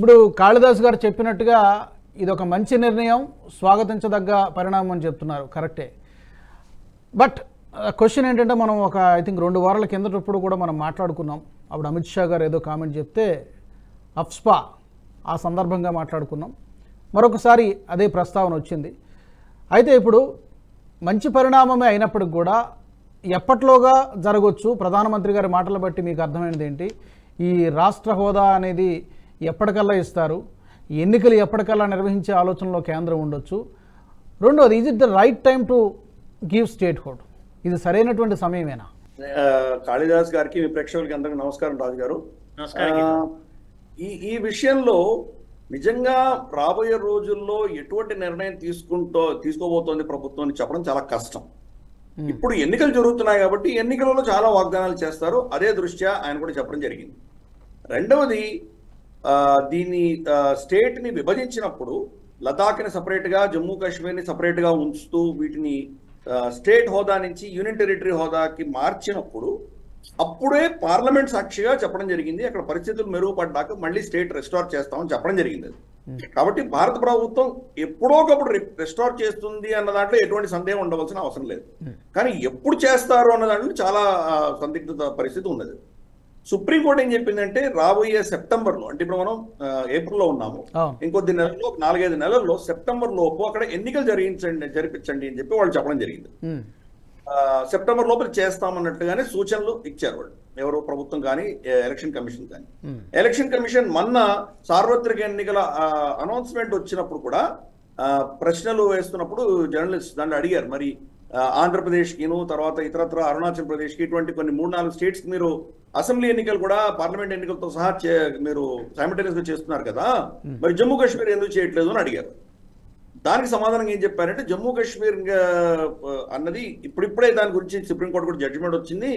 ఇప్పుడు కాళిదాస్ గారు చెప్పినట్టుగా ఇది ఒక మంచి నిర్ణయం, స్వాగతించదగ్గ పరిణామం అని చెప్తున్నారు, కరెక్టే. బట్ క్వశ్చన్ ఏంటంటే, మనం ఒక ఐ థింక్ 2 వారాల కిందటప్పుడు కూడా మనం మాట్లాడుకున్నాం. అప్పుడు అమిత్ షా గారు ఏదో కామెంట్ చెప్తే అఫ్స్పా ఆ సందర్భంగా మాట్లాడుకున్నాం. మరొకసారి అదే ప్రస్తావన వచ్చింది. అయితే ఇప్పుడు మంచి పరిణామమే అయినప్పటికి కూడా ఎప్పట్లోగా జరగవచ్చు? ప్రధానమంత్రి గారి మాటలు బట్టి మీకు అర్థమైనది ఏంటి? ఈ రాష్ట్ర హోదా అనేది ఎప్పటికల్లా ఇస్తారు? ఎన్నికలు ఎప్పటికల్లా నిర్వహించే ఆలోచనలో కేంద్రం ఉండొచ్చు. రెండోది, is it the right time to give state hood? ఇది సరైనటువంటి సమయమేనా? కాళిదాస్ గారికి, మీ ప్రేక్షకులకి అందరికీ నమస్కారం. రాజు గారు, ఈ విషయంలో నిజంగా రాబోయే రోజుల్లో ఎటువంటి నిర్ణయం తీసుకోబోతోంది ప్రభుత్వం చెప్పడం చాలా కష్టం. ఇప్పుడు ఎన్నికలు జరుగుతున్నాయి కాబట్టి ఎన్నికలలో చాలా వాగ్దానాలు చేస్తారు. అదే దృష్ట్యా ఆయన కూడా చెప్పడం జరిగింది. రెండవది, దీన్ని స్టేట్ ని విభజించినప్పుడు లదాఖ్ని సపరేట్గా, జమ్మూ కాశ్మీర్ని సపరేట్గా ఉంచుతూ వీటిని స్టేట్ హోదా నుంచి యూనియన్ టెరిటరీ హోదాకి మార్చినప్పుడు అప్పుడే పార్లమెంట్ సాక్షిగా చెప్పడం జరిగింది, అక్కడ పరిస్థితులు మెరుగుపడ్డాక మళ్ళీ స్టేట్ రెస్టోర్ చేస్తామని చెప్పడం జరిగింది. కాబట్టి భారత ప్రభుత్వం ఎప్పుడో ఒకప్పుడు రెస్టోర్ చేస్తుంది అన్న దాంట్లో ఎటువంటి సందేహం ఉండవలసిన అవసరం లేదు. కానీ ఎప్పుడు చేస్తారు అన్న దాంట్లో చాలా సందిగ్ధత పరిస్థితి ఉన్నది. సుప్రీంకోర్టు ఏం చెప్పిందంటే, రాబోయే సెప్టెంబర్లో, అంటే ఇప్పుడు మనం ఏప్రిల్లో ఉన్నాము, ఇంకొద్ది నెలల్లో 4-5 నెలల్లో సెప్టెంబర్ లోపు అక్కడ ఎన్నికలు జరిపించండి అని చెప్పి వాళ్ళు చెప్పడం జరిగింది. సెప్టెంబర్ లోపల చేస్తామన్నట్టుగానే సూచనలు ఇచ్చారు వాళ్ళు, ఎవరో ప్రభుత్వం కానీ ఎలక్షన్ కమిషన్ కానీ. ఎలక్షన్ కమిషన్ మొన్న సార్వత్రిక ఎన్నికల అనౌన్స్మెంట్ వచ్చినప్పుడు కూడా ప్రశ్నలు వేస్తున్నప్పుడు జర్నలిస్ట్ దాన్ని అడిగారు, మరి ఆంధ్రప్రదేశ్కిను తర్వాత ఇతరత్ర అరుణాచల్ ప్రదేశ్కి ఇటువంటి కొన్ని 3-4 స్టేట్స్కి మీరు అసెంబ్లీ ఎన్నికలు కూడా పార్లమెంట్ ఎన్నికలతో సహా మీరు సైమల్టేనియస్ గా చేస్తున్నారు కదా, మరి జమ్మూ కాశ్మీర్ ఎందుకు చేయట్లేదు అని అడిగారు. దానికి సమాధానం ఏం చెప్పారంటే, జమ్మూ కాశ్మీర్ అన్నది ఇప్పుడిప్పుడే దాని గురించి సుప్రీంకోర్టు కూడా జడ్జిమెంట్ వచ్చింది,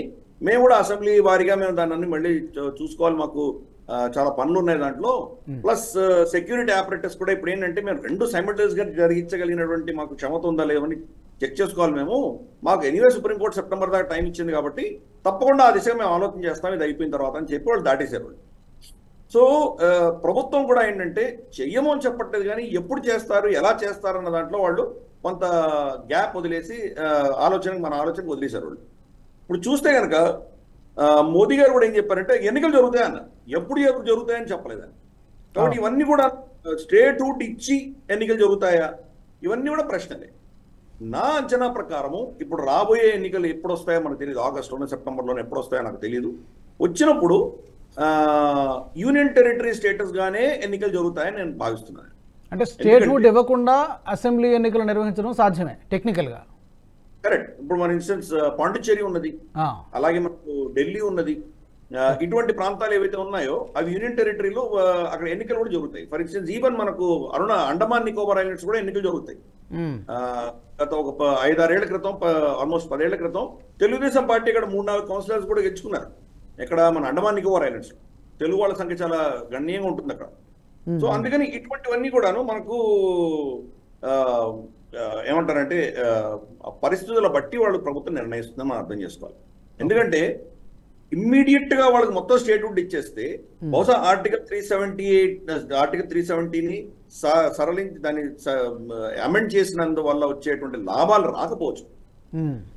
మేము కూడా అసెంబ్లీ వారీగా మేము దాన్ని అన్ని మళ్ళీ చూసుకోవాలి, మాకు చాలా పనులు ఉన్నాయి దాంట్లో, ప్లస్ సెక్యూరిటీ ఆపరేటర్స్ కూడా ఇప్పుడు ఏంటంటే మేము 2 సైమల్టేనియస్ గా జరిగించగలిగినటువంటి మాకు క్షమత ఉందా లేవని చెక్ చేసుకోవాలి మేము, మాకు ఎనీవే సుప్రీంకోర్టు సెప్టెంబర్ దాకా టైం ఇచ్చింది కాబట్టి తప్పకుండా ఆ దిశగా మేము ఆలోచన చేస్తాం ఇది అయిపోయిన తర్వాత అని చెప్పి వాళ్ళు దాటేశారు. సో ప్రభుత్వం కూడా ఏంటంటే చెయ్యము అని చెప్పట్లేదు, కానీ ఎప్పుడు చేస్తారు ఎలా చేస్తారు అన్న దాంట్లో వాళ్ళు కొంత గ్యాప్ వదిలేసి మన ఆలోచనకు వదిలేశారు వాళ్ళు. ఇప్పుడు చూస్తే కనుక మోదీ గారు కూడా ఏం చెప్పారంటే, ఎన్నికలు జరుగుతాయన్న, ఎప్పుడు జరుగుతాయని చెప్పలేదని. కాబట్టి ఇవన్నీ కూడా స్టేట్ హుడ్ ఇచ్చి ఎన్నికలు జరుగుతాయా, ఇవన్నీ కూడా ప్రశ్నలే. నా అంచనా ప్రకారము ఇప్పుడు రాబోయే ఎన్నికలు ఎప్పుడు వస్తాయో మనకు తెలియదు, ఆగస్టులోనే సెప్టెంబర్లోనే ఎప్పుడు వస్తాయో నాకు తెలియదు. వచ్చినప్పుడు యూనియన్ టెరిటరీ స్టేటస్ గానే ఎన్నికలు జరుగుతాయని నేను భావిస్తున్నాను. అంటే స్టేట్ హుడ్ ఇవ్వకుండా అసెంబ్లీ ఎన్నికలు నిర్వహించడం సాధ్యమే టెక్నికల్ గా? కరెక్ట్. ఇప్పుడు మన ఇన్స్టెన్స్ పాండిచ్చేరి ఉన్నది, అలాగే మనకు ఢిల్లీ ఉన్నది, ఇటువంటి ప్రాంతాలు ఏవైతే ఉన్నాయో అవి యూనియన్ టెరిటరీలో అక్కడ ఎన్నికలు కూడా జరుగుతాయి. ఫర్ ఇన్స్టెన్స్ ఈవెన్ మనకు అండమాన్ నికోబార్ ఐలాండ్స్ కూడా ఎన్నికలు జరుగుతాయి. గత ఒక 5-6 ఏళ్ల క్రితం, ఆల్మోస్ట్ 10 ఏళ్ల క్రితం తెలుగుదేశం పార్టీ ఇక్కడ 3-4 కౌన్సిలర్స్ కూడా గెలుచుకున్నారు. ఇక్కడ మన అండమాన్ నికోబార్ ఐలాండ్స్ తెలుగు వాళ్ళ సంఖ్య చాలా గణనీయంగా ఉంటుంది అక్కడ. సో అందుకని ఇటువంటివన్నీ కూడాను మనకు ఏమంటారంటే పరిస్థితుల బట్టి వాళ్ళు ప్రభుత్వం నిర్ణయిస్తుందని మనం అర్థం చేసుకోవాలి. ఎందుకంటే ఇమ్మీడియట్ గా వాళ్ళకి మొత్తం స్టేట్ హుడ్ ఇచ్చేస్తే బహుశా ఆర్టికల్ 370ని సరళించి దాన్ని అమెండ్ చేసినందువల్ల వచ్చేటువంటి లాభాలు రాకపోవచ్చు,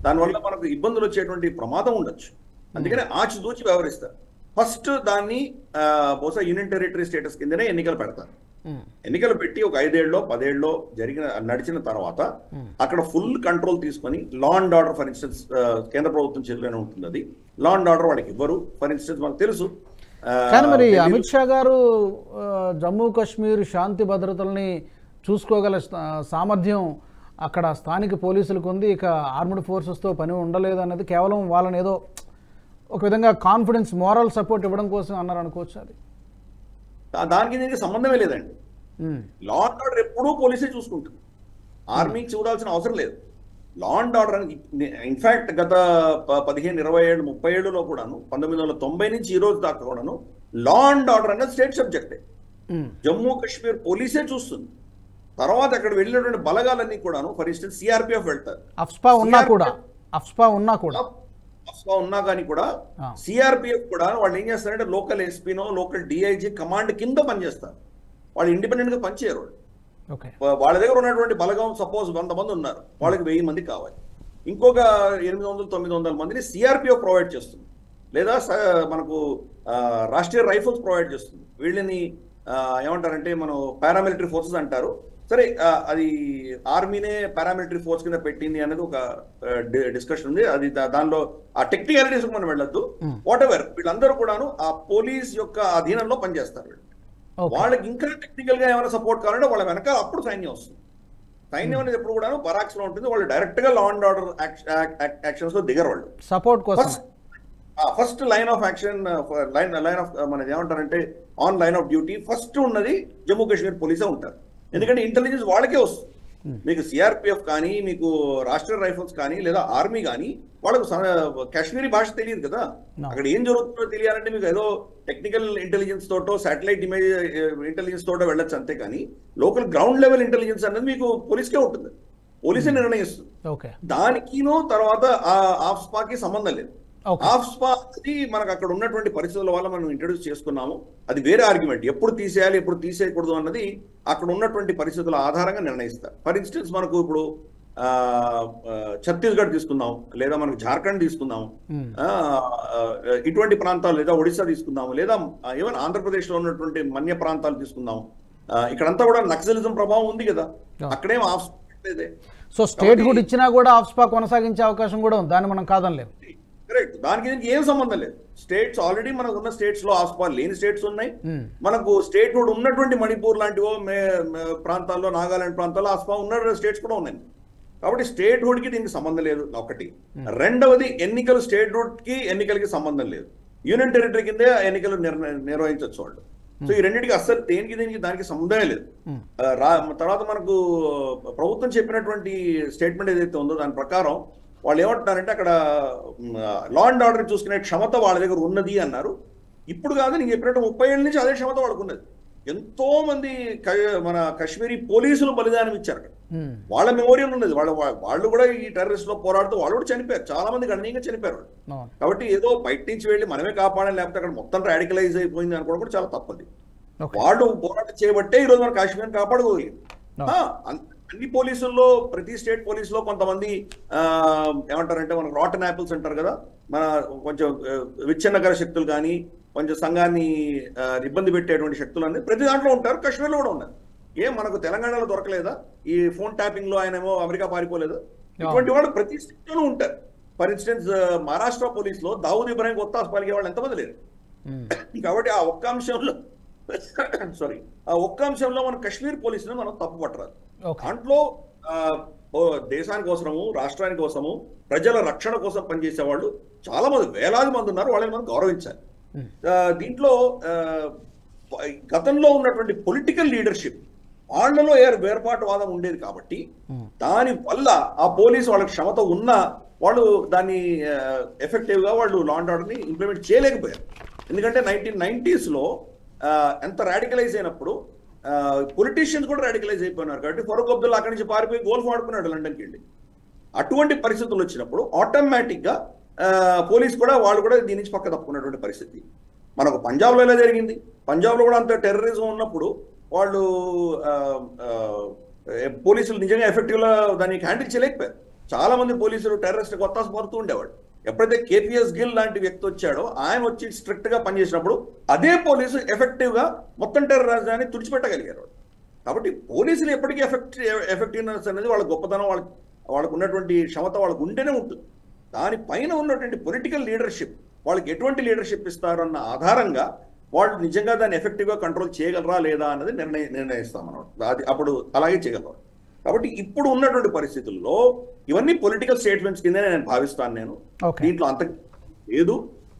దానివల్ల మనకు ఇబ్బందులు వచ్చేటువంటి ప్రమాదం ఉండొచ్చు. అందుకనే ఆచితూచి వ్యవహరిస్తారు. ఫస్ట్ దాన్ని బహుశా యూనియన్ టెరిటరీ స్టేటస్ కిందనే ఎన్నికలు పెడతారు. ఎన్నికలు పెట్టి ఒక 5 ఏళ్ళలో 10 ఏళ్ళలో నడిచిన తర్వాత అక్కడ ఫుల్ కంట్రోల్ తీసుకొని law and order, for instance కేంద్ర ప్రభుత్వం చేతిలోనే ఉంటుంది, అది లా అండ్ ఆర్డర్ వాళ్ళకి ఇవ్వరు. ఫర్ ఇన్స్టెన్స్ మనకు తెలుసు. కానీ మరి అమిత్ షా గారు జమ్మూ కాశ్మీర్ శాంతి భద్రతల్ని చూసుకోగల సామర్థ్యం అక్కడ స్థానిక పోలీసులకు ఉంది, ఇక ఆర్మ్డ్ ఫోర్సెస్తో పని ఉండలేదు అన్నది కేవలం వాళ్ళని ఏదో ఒక విధంగా కాన్ఫిడెన్స్, మోరల్ సపోర్ట్ ఇవ్వడం కోసం అన్నారు అనుకోవచ్చు. అది దానికి దీనికి సంబంధమే లేదండి. లా అండ్ ఆర్డర్ ఎప్పుడూ పోలీసే చూసుకుంటుంది, ఆర్మీకి చూడాల్సిన అవసరం లేదు. లా అండ్ ఆర్డర్ అని ఇన్ఫాక్ట్ గత 15, 20 ఏళ్ళు, 30 ఏళ్ళలో కూడాను 1990 నుంచి ఈ రోజు దాకా కూడాను లా అండ్ ఆర్డర్ అనేది స్టేట్ సబ్జెక్టే. జమ్మూ కాశ్మీర్ పోలీసే చూస్తుంది. తర్వాత అక్కడ వెళ్ళినటువంటి బలగాలన్నీ కూడాను, ఫర్ ఇన్స్టెన్స్ సిఆర్పిఎఫ్ వెళ్తారు. అఫ్స్పా ఉన్నా కానీ కూడా సిఆర్పిఎఫ్ కూడా వాళ్ళు ఏం చేస్తారంటే లోకల్ ఎస్పీనో లోకల్ డిఐజీ కమాండ్ కింద పనిచేస్తారు. వాళ్ళు ఇండిపెండెంట్ గా పనిచేయరు వాళ్ళు. ఓకే. వాళ్ళ దగ్గర ఉన్నటువంటి బలగం సపోజ్ 100 మంది ఉన్నారు, వాళ్ళకి 1000 మంది కావాలి. ఇంకొక 800-900 మందిని సిఆర్పిఎఫ్ ప్రొవైడ్ చేస్తుంది, లేదా మనకు రాష్ట్రీయ రైఫిల్స్ ప్రొవైడ్ చేస్తుంది. వీళ్ళని ఏమంటారంటే మనం పారామిలిటరీ ఫోర్సెస్ అంటారు. సరే, అది ఆర్మీనే పారామిలిటరీ ఫోర్స్ కింద పెట్టింది అనేది ఒక డిస్కషన్ ఉంది. అది దానిలో ఆ టెక్నికాలిటీస్ మనం వెళ్ళొద్దు. వాట్ ఎవర్, వీళ్ళందరూ కూడాను ఆ పోలీస్ యొక్క అధీనంలో పనిచేస్తారు. వీళ్ళు వాళ్ళకి ఇంకా టెక్నికల్ గా ఏమైనా సపోర్ట్ కావాలంటే వాళ్ళ వెనక అప్పుడు సైన్యం వస్తుంది. సైన్యం అనేది ఎప్పుడు కూడా బరాక్స్ లో ఉంటుంది. వాళ్ళు డైరెక్ట్ గా లా అండ్ ఆర్డర్ యాక్షన్స్ లో దిగరు. వాళ్ళు సపోర్ట్ కోసం first line of action, line of మనది ఏమంటారంటే on line of duty first ఉన్నది జమ్మూ కాశ్మీర్ పోలీసే ఉంటారు. ఎందుకంటే ఇంటెలిజెన్స్ వాళ్ళకే వస్తుంది. మీకు సిఆర్పిఎఫ్ కానీ, మీకు రాష్ట్రీయ రైఫిల్స్ కానీ, లేదా ఆర్మీ కానీ వాళ్ళకు కాశ్మీరీ భాష తెలియదు కదా. అక్కడ ఏం జరుగుతుందో తెలియాలంటే మీకు ఏదో టెక్నికల్ ఇంటెలిజెన్స్ తోటో శాటిలైట్ ఇమేజ్ ఇంటెలిజెన్స్ తోటో వెళ్ళొచ్చు అంతే. కానీ లోకల్ గ్రౌండ్ లెవెల్ ఇంటెలిజెన్స్ అనేది మీకు పోలీస్కే ఉంటుంది, పోలీసే నిర్ణయిస్తుంది. దానికినో తర్వాత ఆఫ్స్పాకి సంబంధం లేదు. ఆఫ్స్పా అది మనకు అక్కడ ఉన్నటువంటి పరిస్థితుల వల్ల మనం ఇంట్రడ్యూస్ చేసుకున్నాము. అది వేరే ఆర్గ్యుమెంట్. ఎప్పుడు తీసేయాలి, ఎప్పుడు తీసేయకూడదు అన్నది అక్కడ ఉన్నటువంటి పరిస్థితుల ఆధారంగా నిర్ణయిస్తారు. ఫర్ ఇన్స్టెన్స్ మనకు ఇప్పుడు ఛత్తీస్గఢ్ తీసుకుందాం, లేదా మనకు జార్ఖండ్ తీసుకుందాం, ఇటువంటి ప్రాంతాలు, లేదా ఒడిశా తీసుకుందాము, లేదా ఈవెన్ ఆంధ్రప్రదేశ్ లో ఉన్నటువంటి మన్య ప్రాంతాలు తీసుకుందాం. ఇక్కడంతా కూడా నక్సలిజం ప్రభావం ఉంది కదా, అక్కడేం ఆఫ్స్పా లేదే. సో స్టేట్ హుడ్ ఇచ్చినా కూడా ఆఫ్స్పా కొనసాగించే అవకాశం కూడా ఉంది, దాన్ని మనం కాదనలేము. కరెక్ట్, దానికి ఏం సంబంధం లేదు. స్టేట్స్ ఆల్రెడీ మనకు ఉన్న స్టేట్స్ లో ఆఫ్స్పా లేని స్టేట్స్ ఉన్నాయి. మనకు స్టేట్ హుడ్ ఉన్నటువంటి మణిపూర్ లాంటివో ప్రాంతాల్లో, నాగాలాండ్ ప్రాంతాల్లో ఆఫ్స్పా ఉన్న స్టేట్స్ కూడా ఉన్నాయి. కాబట్టి స్టేట్ హుడ్ కి దీనికి సంబంధం లేదు ఒకటి. రెండవది, ఎన్నికలు స్టేట్ హుడ్ కి ఎన్నికలకి సంబంధం లేదు. యూనియన్ టెరిటరీ కిందే ఎన్నికలు నిర్వహించవచ్చు వాళ్ళు. సో ఈ రెండింటికి అస్సలు దీనికి దానికి సంబంధమే లేదు. తర్వాత మనకు ప్రభుత్వం చెప్పినటువంటి స్టేట్మెంట్ ఏదైతే ఉందో దాని ప్రకారం వాళ్ళు ఏమంటున్నారంటే అక్కడ లా అండ్ ఆర్డర్ చూసుకునే క్షమత వాళ్ళ దగ్గర ఉన్నది అన్నారు. ఇప్పుడు కాదు, నేను చెప్పినట్టు 30 ఏళ్ళ నుంచి అదే క్షమత వాళ్ళకు ఉన్నది. ఎంతో మంది మన కాశ్మీరీ పోలీసులు బలిదానం ఇచ్చారు. వాళ్ళ మెమోరియల్ ఉన్నది. వాళ్ళు కూడా ఈ టెర్రరిస్ట్ లో పోరాడుతూ వాళ్ళు కూడా చనిపోయారు. చాలా మంది గణనీయంగా చనిపోయారు. కాబట్టి ఏదో బయట నుంచి వెళ్ళి మనమే కాపాడాలి, లేకపోతే అక్కడ మొత్తం రాడికలైజ్ అయిపోయింది అనుకోవడం కూడా చాలా తప్పది. వాళ్ళు పోరాటం చేయబట్టే ఈరోజు మన కాశ్మీర్ కాపాడుకోగలిగింది. అన్ని పోలీసుల్లో, ప్రతి స్టేట్ పోలీసులో కొంతమంది ఏమంటారంటే మనకు రాటన్ యాపిల్స్ అంటారు కదా, మన కొంచెం విచ్ఛిన్నకర శక్తులు కానీ, కొంచెం సంఘాన్ని ఇబ్బంది పెట్టేటువంటి శక్తులు అనేది ప్రతి దాంట్లో ఉంటారు. కాశ్మీర్లో కూడా ఉన్నారు. మనకు తెలంగాణలో దొరకలేదా? ఈ ఫోన్ ట్యాపింగ్ లో ఆయనేమో అమెరికా పారిపోలేదు. ఇటువంటి వాళ్ళు ప్రతి స్టేట్లో ఉంటారు. ఫర్ ఇన్స్టెన్స్ మహారాష్ట్ర పోలీస్ లో దావూద్ ఇబ్రాహిం కొత్త పలికే వాళ్ళు ఎంతమంది లేరు. కాబట్టి ఆ ఒక్క అంశంలో మన కాశ్మీర్ పోలీసులను మనం తప్పు పట్టరాదు. దాంట్లో దేశానికి కోసము, రాష్ట్రానికి కోసము, ప్రజల రక్షణ కోసం పనిచేసే వాళ్ళు చాలా మంది, వేలాది మంది ఉన్నారు. వాళ్ళని మనం గౌరవించాలి. దీంట్లో గతంలో ఉన్నటువంటి పొలిటికల్ లీడర్షిప్ వాళ్ళలో వేర్పాటువాదం ఉండేది కాబట్టి దాని వల్ల ఆ పోలీసు వాళ్ళకి క్షమత ఉన్నా వాళ్ళు దాన్ని ఎఫెక్టివ్ గా వాళ్ళు లా అండ్ ఆర్డర్ ని ఇంప్లిమెంట్ చేయలేకపోయారు. ఎందుకంటే 1990s లో ఎంత రాడికలైజ్ అయినప్పుడు పొలిటీషియన్స్ కూడా రాడికలైజ్ అయిపోయినారు. కాబట్టి ఫరూక్ అబ్దుల్లా అక్కడి నుంచి పారిపోయి గోల్ఫ్ ఆడుకున్నాడు లండన్కి వెళ్ళి. అటువంటి పరిస్థితులు వచ్చినప్పుడు ఆటోమేటిక్ గా పోలీస్ కూడా వాళ్ళు కూడా దీని నుంచి పక్క తప్పుకున్నటువంటి పరిస్థితి. మనకు పంజాబ్లో ఎలా జరిగింది? పంజాబ్లో కూడా అంత టెర్రరిజం ఉన్నప్పుడు వాళ్ళు పోలీసులు నిజంగా ఎఫెక్టివ్గా దానికి హ్యాండిల్ చేయలేకపోయారు. చాలా మంది పోలీసులు టెర్రరిస్ట్ కొత్త పడుతూ ఉండేవాడు. ఎప్పుడైతే కేపీఎస్ గిల్ లాంటి వ్యక్తి వచ్చాడో ఆయన వచ్చి స్ట్రిక్ట్ గా పనిచేసినప్పుడు అదే పోలీసు ఎఫెక్టివ్ గా మొత్తం టెర్రరిజాన్ని తుడిచిపెట్టగలిగారు. కాబట్టి పోలీసులు ఎప్పటికీ ఎఫెక్టివ్నెస్ అనేది వాళ్ళ గొప్పతనం, వాళ్ళకు ఉన్నటువంటి క్షమత వాళ్ళకు ఉంటేనే ఉంటుంది. దానిపైన ఉన్నటువంటి పొలిటికల్ లీడర్షిప్ వాళ్ళకి ఎటువంటి లీడర్షిప్ ఇస్తారన్న ఆధారంగా వాళ్ళు నిజంగా దాన్ని ఎఫెక్టివ్గా కంట్రోల్ చేయగలరా లేదా అన్నది నిర్ణయిస్తాం మనం. అది అప్పుడు అలాగే చేయగలరు. కాబట్టి ఇప్పుడు ఉన్నటువంటి పరిస్థితుల్లో ఇవన్నీ పొలిటికల్ స్టేట్మెంట్స్ కింద నేను భావిస్తాను. నేను దీంట్లో అంత లేదు.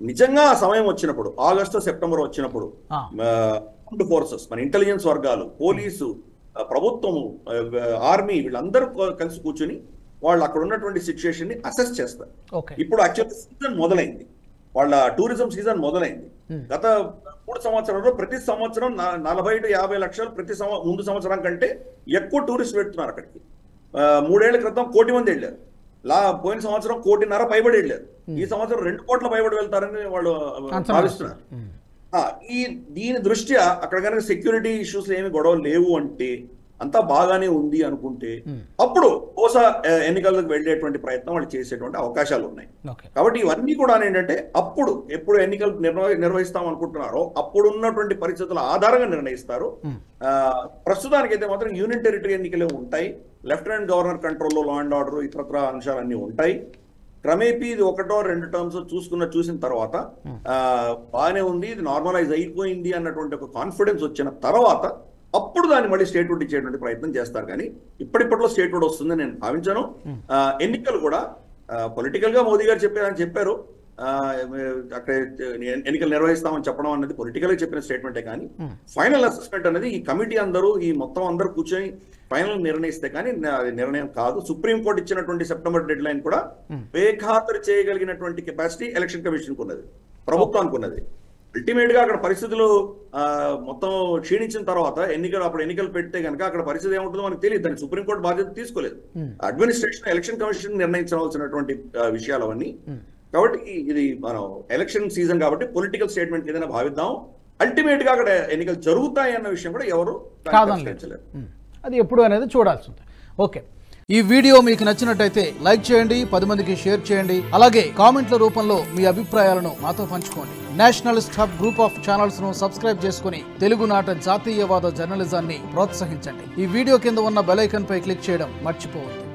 నిజంగా ఆ సమయం వచ్చినప్పుడు, ఆగస్టు సెప్టెంబర్ వచ్చినప్పుడు ఆర్మ్డ్ ఫోర్సెస్, మన ఇంటెలిజెన్స్ వర్గాలు, పోలీసు, ప్రభుత్వము, ఆర్మీ వీళ్ళందరూ కలిసి కూర్చుని వాళ్ళు అక్కడ ఉన్నటువంటి సిచ్యుయేషన్ ని అసెస్ చేస్తారు. ఇప్పుడు యాక్చువల్ సీజన్ మొదలైంది, వాళ్ళ టూరిజం సీజన్ మొదలైంది. గత 3 సంవత్సరాల్లో ప్రతి సంవత్సరం 40 to 50 లక్షలు ముందు సంవత్సరం కంటే ఎక్కువ టూరిస్ట్ పెడుతున్నారు అక్కడికి. 3 ఏళ్ల క్రితం 1 కోటి మంది వెళ్ళారు. పోయిన సంవత్సరం 1.5 కోటి పైబడి వెళ్ళారు. ఈ సంవత్సరం 2 కోట్ల పైబడి వెళ్తారని వాళ్ళు భావిస్తున్నారు. దీని దృష్ట్యా అక్కడ కనుక సెక్యూరిటీ ఇష్యూస్ ఏమి గొడవలు లేవు అంటే, అంతా బాగానే ఉంది అనుకుంటే, అప్పుడు బహుశా ఎన్నికలకు వెళ్ళేటువంటి ప్రయత్నం వాళ్ళు చేసేటువంటి అవకాశాలు ఉన్నాయి. కాబట్టి ఇవన్నీ కూడా ఏంటంటే ఎప్పుడు ఎన్నికలు నిర్వహిస్తాం అనుకుంటున్నారో అప్పుడు ఉన్నటువంటి పరిస్థితుల ఆధారంగా నిర్ణయిస్తారు. ప్రస్తుతానికైతే మాత్రం యూనియన్ టెరిటరీ ఎన్నికలే ఉంటాయి. లెఫ్టినెంట్ గవర్నర్ కంట్రోల్లో లా అండ్ ఆర్డర్ ఇతరత్ర అంశాలన్నీ ఉంటాయి. క్రమేపీ ఇది 1 or 2 టర్మ్స్ చూసిన తర్వాత బాగానే ఉంది, ఇది నార్మలైజ్ అయిపోయింది అన్నటువంటి ఒక కాన్ఫిడెన్స్ వచ్చిన తర్వాత అప్పుడు దాన్ని మళ్ళీ స్టేట్హుడ్ ఇచ్చేటువంటి ప్రయత్నం చేస్తారు. కానీ ఇప్పటిలో స్టేట్హుడ్ వస్తుందని నేను భావించాను. ఎన్నికలు కూడా పొలిటికల్ గా మోదీ గారు చెప్పారు, అక్కడ ఎన్నికలు నిర్వహిస్తామని చెప్పడం అనేది పొలిటికల్ గా చెప్పిన స్టేట్మెంటే. కానీ ఫైనల్ అసెస్మెంట్ అనేది ఈ కమిటీ ఈ మొత్తం అందరూ కూర్చొని ఫైనల్ నిర్ణయిస్తే కానీ అది నిర్ణయం కాదు. సుప్రీంకోర్టు ఇచ్చినటువంటి సెప్టెంబర్ డెడ్ లైన్ కూడా బేఖాతరు చేయగలిగినటువంటి కెపాసిటీ ఎలక్షన్ కమిషన్ కు ఉన్నది, ప్రభుత్వానికి ఉన్నది. అల్టిమేట్ గా అక్కడ పరిస్థితులు మొత్తం క్షీణించిన తర్వాత ఎన్నికలు పెడితే కనుక అక్కడ పరిస్థితి ఏముంటుందో మనకు తెలియదు. దానికి సుప్రీంకోర్టు బాధ్యత తీసుకోలేదు. అడ్మినిస్ట్రేషన్ ఎలక్షన్ కమిషన్ నిర్ణయించవలసినటువంటి విషయాలు అవన్నీ. కాబట్టి ఇది మనం ఎలక్షన్ సీజన్ కాబట్టి పొలిటికల్ స్టేట్మెంట్ ఏదైనా భావిద్దాం. అల్టిమేట్ గా అక్కడ ఎన్నికలు జరుగుతాయి అన్న విషయం కూడా ఎవరు కాదనలేరు. అది ఎప్పుడు అనేది చూడాల్సి ఉంది. ఓకే, ఈ వీడియో మీకు నచ్చినట్టయితే లైక్ చేయండి, 10 మందికి షేర్ చేయండి. అలాగే కామెంట్ల రూపంలో మీ అభిప్రాయాలను మాతో పంచుకోండి. Nationalist hub group of channels ను సబ్స్క్రైబ్ చేసుకుని తెలుగునాట జాతీయవాద జర్నలిజాన్ని ప్రోత్సహించండి. ఈ వీడియో కింద ఉన్న బెల్ ఐకాన్ పై క్లిక్ చేయడం మర్చిపోవద్దు.